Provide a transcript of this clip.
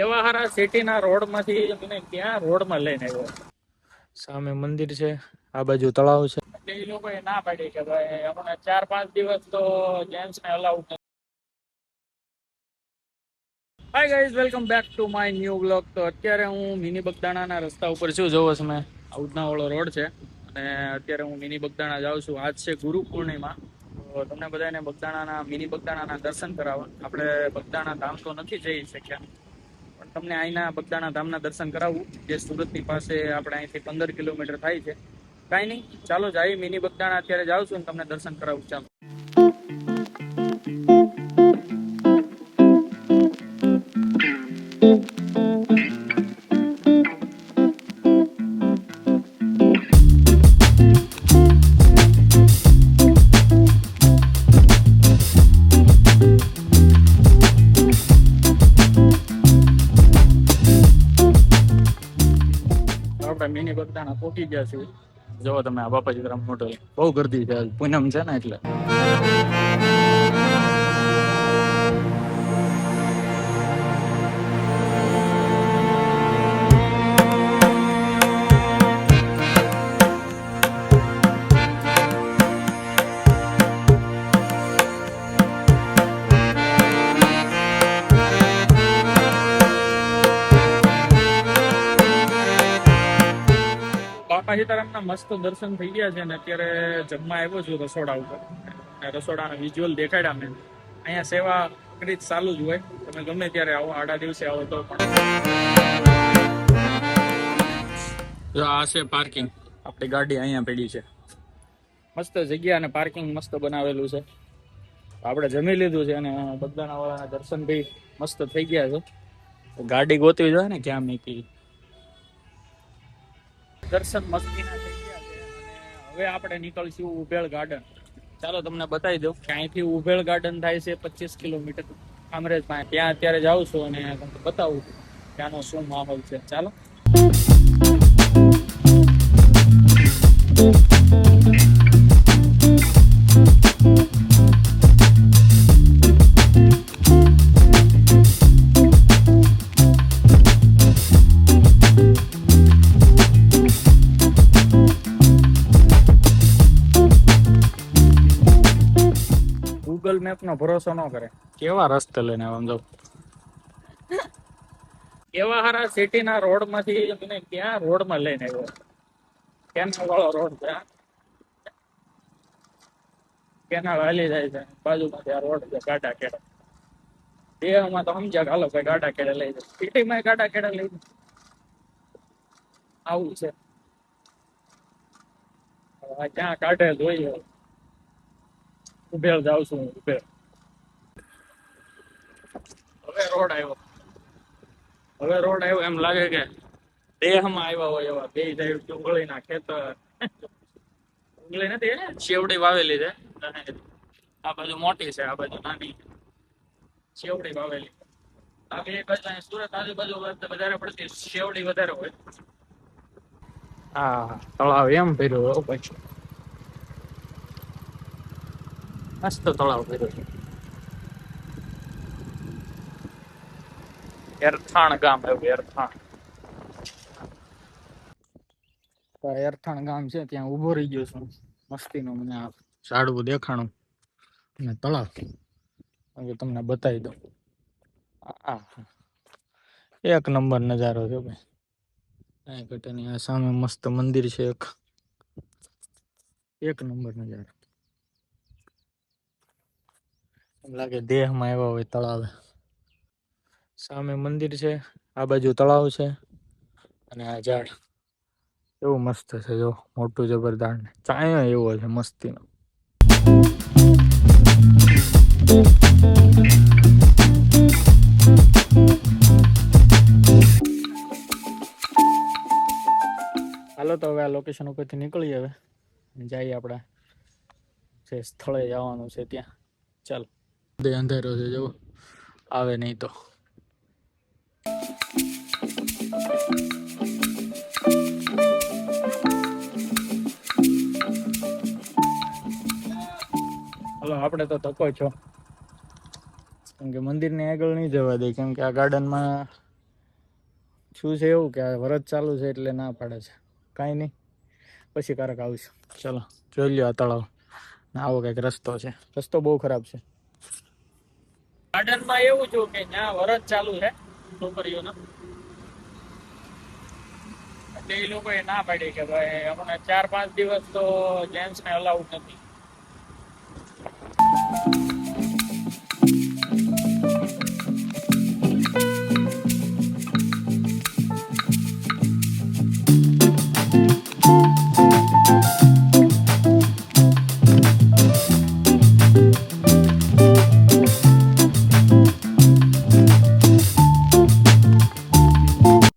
એવા હારા સિટીના રોડમાંથી મને ક્યાં રોડમાં લઈને આવ્યો. સામે મંદિર છે, આ બાજુ તળાવ છે. એટલે એ લોકોએ ના પાડી કે ભાઈ હમણાં 4-5 દિવસ તો જેન્ટ્સને અલાઉડ નથી. Hi guys, welcome back to my new blog. તો અત્યારે હું મિની બગદાણાના રસ્તા ઉપર છું. જોવો તમે, ઉધનાવાળો રોડ છે અને અત્યારે હું મિની બગદાણા જાઉં છું. આજ છે ગુરુ પૂર્ણિમા. તો તમને બધાને બગદાણાના મિની બગદાણાના દર્શન કરાવવા. આપણે બગદાણા ધામ તો નથી જઈ શક્યા, પણ તમને અહીંના બગદાણા ધામના દર્શન કરાવવું, જે સુરતની પાસે આપણે અહીંથી 15 કિલોમીટર થાય છે. કાંઈ નહીં, ચાલો જઈએ મિની બગદાણા. અત્યારે જાઉં છું અને તમને દર્શન કરાવું. ચાલો. મિની બગદાણા પહોંચી ગયા છે. જો તમે, આ બાપાજી ગ્રામ હોટલ બહુ ગર્દી છે, પૂનમ છે ને એટલે. બાપા સીતારામના મસ્ત દર્શન થઈ ગયા છે અને અત્યારે જમવા આવ્યો છું રસોડા ઉપર. રસોડાના વિઝ્યુઅલ દેખાડ્યા મેં. અહીંયા સેવા કરી ચાલુ જ હોય, તમે ગમે ત્યારે આવો, આડા દિવસે આવો તો પણ. જો આ છે પાર્કિંગ, આપણી ગાડી અહીંયા પડી છે. મસ્ત જગ્યા અને પાર્કિંગ મસ્ત બનાવેલું છે. આપણે જમી લીધું છે અને બગદાણા વાળાના દર્શન બી મસ્ત થઈ ગયા છે. ગાડી ગોતવી જોઈએ ને ક્યાં મૂકી. દર્શન મસ્તીના થઈ ગયા છે અને હવે આપણે નીકળશું ઉભેળ ગાર્ડન. ચાલો તમને બતાવી દઉં કે અહીંથી ઉભેળ ગાર્ડન થાય છે 25 કિલોમીટર કામરેજ પાસે. ત્યાં અત્યારે જાઉં છું અને તમને બતાવું ત્યાંનો શું માહોલ છે. ચાલો. ગૂગલ મેપ નો ભરોસો ન કરે. કેવા રસ્તે લઈને આમ એવા હારા સિટીના રોડ માંથી મને ક્યાં રોડમાં લઈને આવ્યો. કેનાલ વાળો રોડ છે, કેનાલ હાલી જાય છે, બાજુમાં ત્યાં રોડ છે ગાડા ખેડા. દેહમાં તો સમજ્યા હાલો ભાઈ ગાડા ખેડા લઈ જાય, સિટીમાં ગાડા ખેડા લઈ જાય. આવું છે. ક્યાં કાઢે જોઈએ. ઉભેળ જાઉં છું ઉભેળ. હવે રોડ આવ્યો એમ લાગે કે દેહમાં આવ્યા હોય એવા. બે સાઈડ ડુંગળીના ખેતર. ડુંગળી નથી, શેવડી વાવેલી છે. આ બાજુ મોટી છે, આ બાજુ નાની શેવડી વાવેલી. આ બે બાજુ સુરત આજુબાજુ વધારે પડતી શેવડી વધારે હોય. હા, તળાવ એમ ભર્યું પછી. મસ્ત તળાવ ભર્યું છે. એરથાણ ગામ એવું. એરથાણ ગામ છે, ત્યાં ઉભો રહી ગયો છું. મસ્તીનો મને આ ઝાડવું દેખાણું અને તળાવ હવે તમને બતાવી દઉં. એક નંબર નજારો છે ભાઈ. કાંઈ ઘટે નહીં. આ સામે મસ્ત મંદિર છે એક નંબર નજારો. એમ લાગે દેહમાં આવ્યા હોય તળાવે. સામે મંદિર છે, આ બાજુ તળાવ છે અને આ ઝાડ એવું મસ્ત છે. જો મોટું જબરદાર ચાયો એવો છે મસ્તીનો. હાલો તો હવે આ લોકેશન ઉપરથી નીકળીએ. હવે જઈએ આપણે જે સ્થળે જવાનું છે ત્યાં. ચાલો. અંધારો છે, જો આવે નહીં તો. હલો, આપણે તો ધક્કો છો. કેમ કે મંદિરની આગળ નહીં જવા દે, કેમ કે આ ગાર્ડનમાં શું છે એવું કે આ વરસ ચાલુ છે એટલે ના પાડે છે. કાંઈ નહીં, પછી ક્યારેક આવીશું. ચલો જોઈ લ્યો આ તળાવ ને આવો કંઈક રસ્તો છે. રસ્તો બહુ ખરાબ છે. ગાર્ડનમાં એવું છું કે ત્યાં વરસ ચાલુ છે છોકરીઓનો, એટલે એ લોકોએ ના પાડી કે ભાઈ અમને 4-5 દિવસ તો જેન્ટ્સને અલાઉડ નથી.